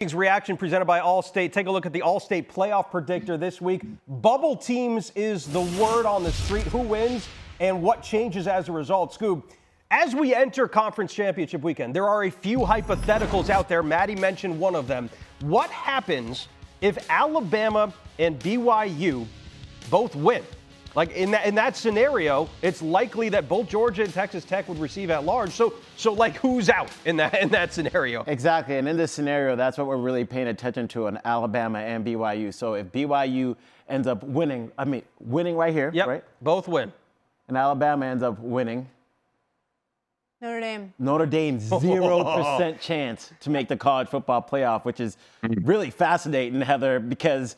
Reaction presented by Allstate. Take a look at the Allstate playoff predictor this week. Bubble teams is the word on the street. Who wins and what changes as a result? Scoob, as we enter conference championship weekend, there are a few hypotheticals out there. Maddie mentioned one of them. What happens if Alabama and BYU both win? Like in that scenario, it's likely that both Georgia and Texas Tech would receive at large. So like who's out in that scenario? Exactly, and in this scenario, that's what we're really paying attention to in Alabama and BYU. So if BYU ends up winning right here, yep, right? Both win. And Alabama ends up winning. Notre Dame, 0% chance to make the college football playoff, which is really fascinating, Heather, because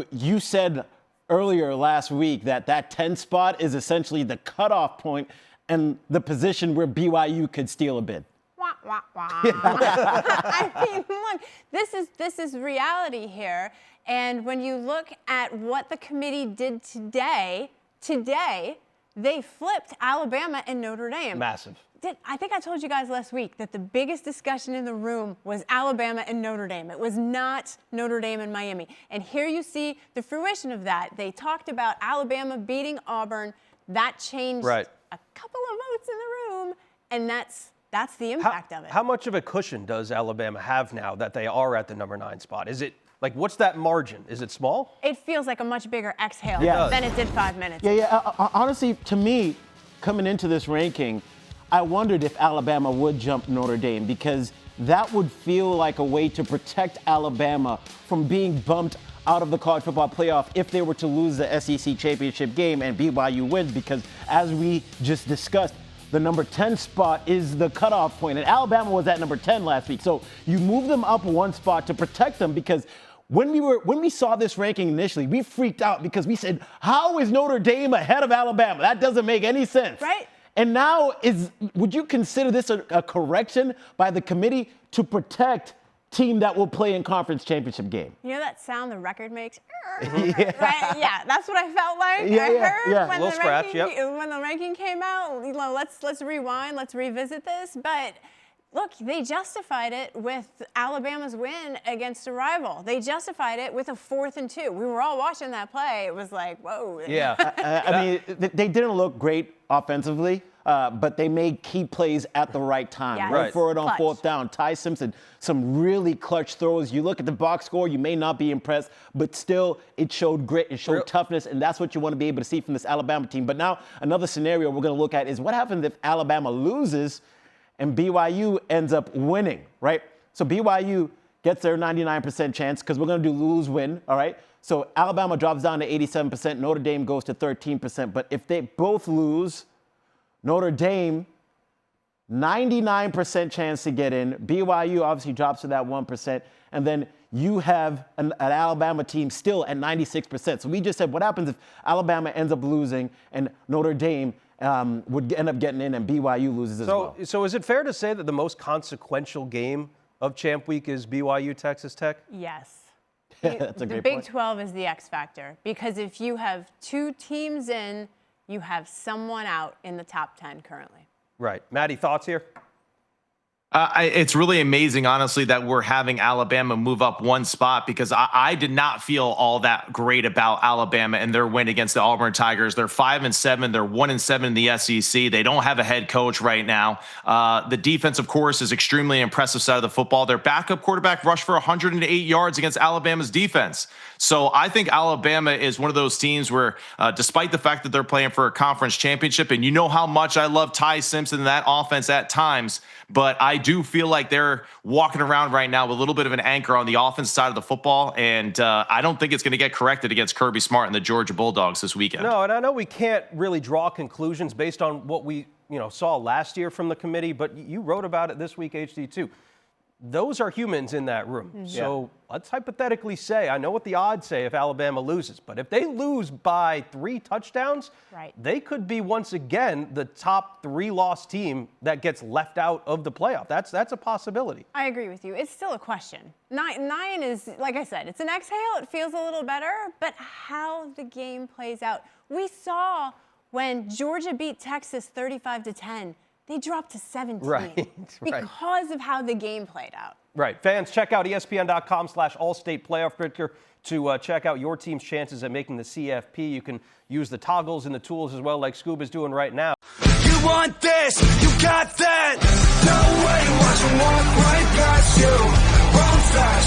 you said earlier last week that 10 spot is essentially the cutoff point and the position where BYU could steal a bid. Wah, wah, wah. I mean, look, this is reality here. And when you look at what the committee did today, they flipped Alabama and Notre Dame. Massive. I think I told you guys last week that the biggest discussion in the room was Alabama and Notre Dame. It was not Notre Dame and Miami. And here you see the fruition of that. They talked about Alabama beating Auburn. That changed a couple of votes in the room, and that's the impact of it. How much of a cushion does Alabama have now that they are at the number 9 spot? Is it like, what's that margin? Is it small? It feels like a much bigger exhale Yeah. than it did 5 minutes. Honestly, to me, coming into this ranking, I wondered if Alabama would jump Notre Dame because that would feel like a way to protect Alabama from being bumped out of the college football playoff if they were to lose the SEC championship game and BYU wins, because as we just discussed, the number 10 spot is the cutoff point, and Alabama was at number 10 last week. So you move them up one spot to protect them, because when we saw this ranking initially, we freaked out because we said, how is Notre Dame ahead of Alabama? That doesn't make any sense. Right. And now, would you consider this a correction by the committee to protect team that will play in conference championship game? You know that sound the record makes? Right? Yeah, that's what I felt like. I heard when little scratch, when the ranking came out. You know, let's rewind, let's revisit this. But look, they justified it with Alabama's win against a rival. They justified it with a 4th and 2. We were all watching that play. It was like, whoa. Yeah. I mean, they didn't look great offensively, but they made key plays at the right time. Yeah, Went for it on clutch. 4th down. Ty Simpson, some really clutch throws. You look at the box score, you may not be impressed, but still it showed grit, it showed toughness, and that's what you want to be able to see from this Alabama team. But now another scenario we're going to look at is what happens if Alabama loses and BYU ends up winning, right? So BYU gets their 99% chance because we're going to do lose-win, all right? So Alabama drops down to 87%, Notre Dame goes to 13%. But if they both lose, Notre Dame, 99% chance to get in. BYU obviously drops to that 1%. And then you have an Alabama team still at 96%. So we just said, what happens if Alabama ends up losing and Notre Dame would end up getting in and BYU loses as well? So is it fair to say that the most consequential game of Champ Week is BYU Texas Tech? Yes. That's a the great Big point. 12 is the X factor, because if you have 2 teams in, you have someone out in the top 10 currently. Right. Maddie, thoughts here? It's really amazing, honestly, that we're having Alabama move up one spot, because I did not feel all that great about Alabama and their win against the Auburn Tigers. They're 5-7. They're 1-7 in the SEC. They don't have a head coach right now. The defense, of course, is extremely impressive side of the football. Their backup quarterback rushed for 108 yards against Alabama's defense. So I think Alabama is one of those teams where, despite the fact that they're playing for a conference championship, and you know how much I love Ty Simpson and that offense at times, but I do feel like they're walking around right now with a little bit of an anchor on the offense side of the football, and I don't think it's going to get corrected against Kirby Smart and the Georgia Bulldogs this weekend. No, and I know we can't really draw conclusions based on what we saw last year from the committee, but you wrote about it this week, HD2. Those are humans in that room. Mm-hmm. So let's hypothetically say, I know what the odds say if Alabama loses, but if they lose by 3 touchdowns, they could be once again the top 3-loss team that gets left out of the playoff. That's a possibility. I agree with you. It's still a question. 9 is, like I said, it's an exhale. It feels a little better, but how the game plays out. We saw when Georgia beat Texas 35-10. They dropped to 17 because of how the game played out. Right. Fans, check out ESPN.com/all-state playoff predictor to check out your team's chances at making the CFP. You can use the toggles and the tools as well, like Scoob is doing right now. You want this, you got that. No way, watch them walk right past you. Run fast.